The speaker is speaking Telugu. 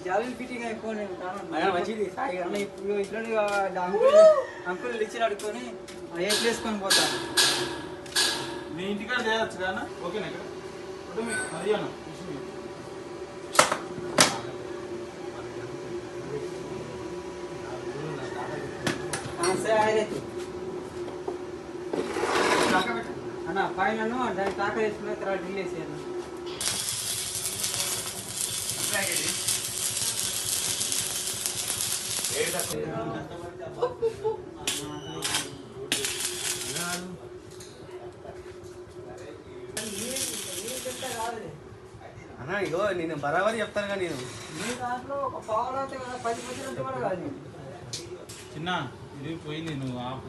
జాబిల్ ఫిట్టింగ్ అయిపోయి మంచిది ఇప్పుడు ఇంట్లో అంకుల్ ఇచ్చి అడుక్కొని ఏ ప్లేస్కొని పోతాను మీ ఇంటికాడ చేయవచ్చు కదా ఓకేనా ఇక్కడ హరియానా అన్న పైన దాన్ని తాక వేసుకున్న తర్వాత డ్రిల్ వేసేయాలి అన్నా ఇగో నేను బరాబరి చెప్తాను కానీ నేను మీ దాంట్లో ఒక పావులు అంటే 10% కూడా కాదు చిన్న ఇది పోయింది నువ్వు ఆపు